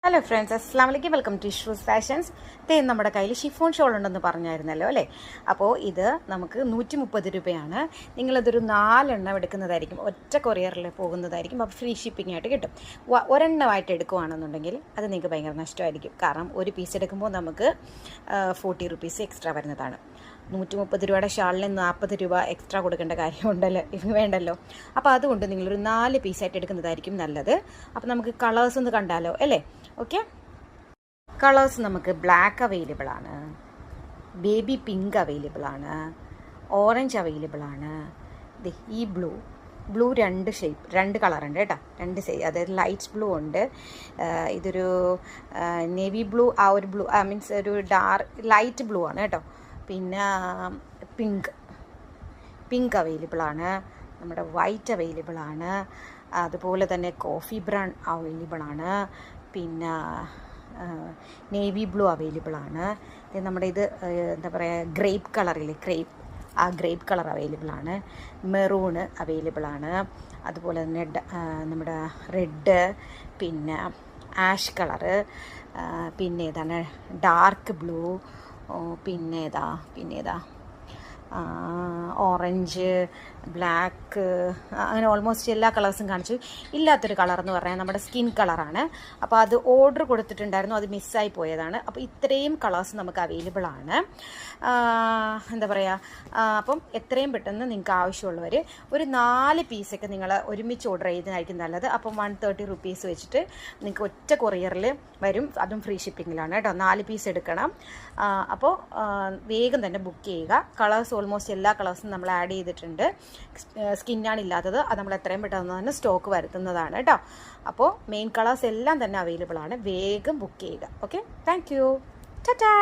Hello friends, അസ്സാം വലൈക്കും. Welcome to Ishu's fashions. നമ്മുടെ കയ്യിൽ ഷിഫോൺ ഷോൾ ഉണ്ടെന്ന് പറഞ്ഞായിരുന്നല്ലോ അല്ലേ? അപ്പോൾ ഇത് നമുക്ക് 130 രൂപയാണ്. നിങ്ങളതൊരു 4 എണ്ണം എടുക്കുന്നതായിരിക്കും, ഒറ്റ കൊറിയറിൽ പോകുന്നതായിരിക്കും. അപ്പോൾ ഫ്രീ ഷിപ്പിംഗ് ആയിട്ട് കിട്ടും. ഒരെണ്ണമായിട്ട് എടുക്കുകയാണെന്നുണ്ടെങ്കിൽ അത് നിങ്ങൾക്ക് ഭയങ്കര നഷ്ടമായിരിക്കും. കാരണം ഒരു പീസ് എടുക്കുമ്പോൾ നമുക്ക് 40 റുപ്പീസ് എക്സ്ട്രാ വരുന്നതാണ്. 130 രൂപയുടെ ഷാളിന് 40 രൂപ എക്സ്ട്രാ കൊടുക്കേണ്ട കാര്യമുണ്ടല്ലോ, വേണ്ടല്ലോ. അപ്പോൾ അതുകൊണ്ട് നിങ്ങളൊരു 4 പീസായിട്ട് എടുക്കുന്നതായിരിക്കും നല്ലത്. അപ്പോൾ നമുക്ക് കളേഴ്സ് ഒന്ന് കണ്ടാലോ അല്ലേ? ഓക്കെ, കളേഴ്സ് നമുക്ക് ബ്ലാക്ക് അവൈലബിൾ ആണ്, ബേബി പിങ്ക് അവൈലബിൾ ആണ്, ഓറഞ്ച് അവൈലബിൾ ആണ്. ഈ ബ്ലൂ 2 കളറുണ്ട് കേട്ടോ, 2 സൈസ്. അതായത് ലൈറ്റ് ബ്ലൂ ഉണ്ട്, ഇതൊരു നേവി ബ്ലൂ, ആ ഒരു ബ്ലൂ മീൻസ് ഒരു ലൈറ്റ് ബ്ലൂ ആണ് കേട്ടോ. പിന്നെ പിങ്ക് അവൈലബിൾ ആണ്, നമ്മുടെ വൈറ്റ് അവൈലബിൾ ആണ്, അതുപോലെ തന്നെ കോഫി ബ്രൗൺ അവൈലബിൾ ആണ്, പിന്നെ നേവി ബ്ലൂ അവൈലബിൾ ആണ്. നമ്മുടെ ഇത് എന്താ പറയുക, ഗ്രേപ്പ് കളറില്ലേ, ഗ്രേപ്പ് കളർ അവൈലബിൾ ആണ്, മെറൂണ് അവൈലബിൾ ആണ്, അതുപോലെ തന്നെ നമ്മുടെ റെഡ്, പിന്നെ ആഷ് കളറ്, പിന്നെ ഏതാണ് ഡാർക്ക് ബ്ലൂ, പിന്നെ ഏതാ ഓറഞ്ച്, ബ്ലാക്ക്, അങ്ങനെ ഓൾമോസ്റ്റ് എല്ലാ കളേഴ്സും കാണിച്ചു. ഇല്ലാത്തൊരു കളർ എന്ന് പറഞ്ഞാൽ നമ്മുടെ സ്കിൻ കളറാണ്. അപ്പോൾ അത് ഓർഡർ കൊടുത്തിട്ടുണ്ടായിരുന്നു, അത് മിസ്സായി പോയതാണ്. അപ്പോൾ ഇത്രയും കളേഴ്സ് നമുക്ക് അവൈലബിൾ ആണ്. എന്താ പറയുക, അപ്പം എത്രയും പെട്ടെന്ന് നിങ്ങൾക്ക് ആവശ്യമുള്ളവർ ഒരു 4 പീസൊക്കെ നിങ്ങൾ ഒരുമിച്ച് ഓർഡർ ചെയ്യുന്നതായിരിക്കും നല്ലത്. അപ്പം 130 റുപ്പീസ് വെച്ചിട്ട് നിങ്ങൾക്ക് ഒറ്റ കൊറിയറിൽ വരും, അതും ഫ്രീ ഷിപ്പിങ്ങിലാണ് കേട്ടോ. 4 പീസ് എടുക്കണം. അപ്പോൾ വേഗം തന്നെ ബുക്ക് ചെയ്യുക. കളേഴ്സ് ഓൾമോസ്റ്റ് എല്ലാ കളേഴ്സും നമ്മൾ ആഡ് ചെയ്തിട്ടുണ്ട്. സ്കിന്നാണ് ഇല്ലാത്തത്, അത് നമ്മൾ എത്രയും പെട്ടെന്ന് തന്നെ സ്റ്റോക്ക് വരുത്തുന്നതാണ് കേട്ടോ. അപ്പോൾ മെയിൻ കളേഴ്സ് എല്ലാം തന്നെ അവൈലബിൾ ആണ്, വേഗം ബുക്ക് ചെയ്യുക. Okay, thank you, Tata.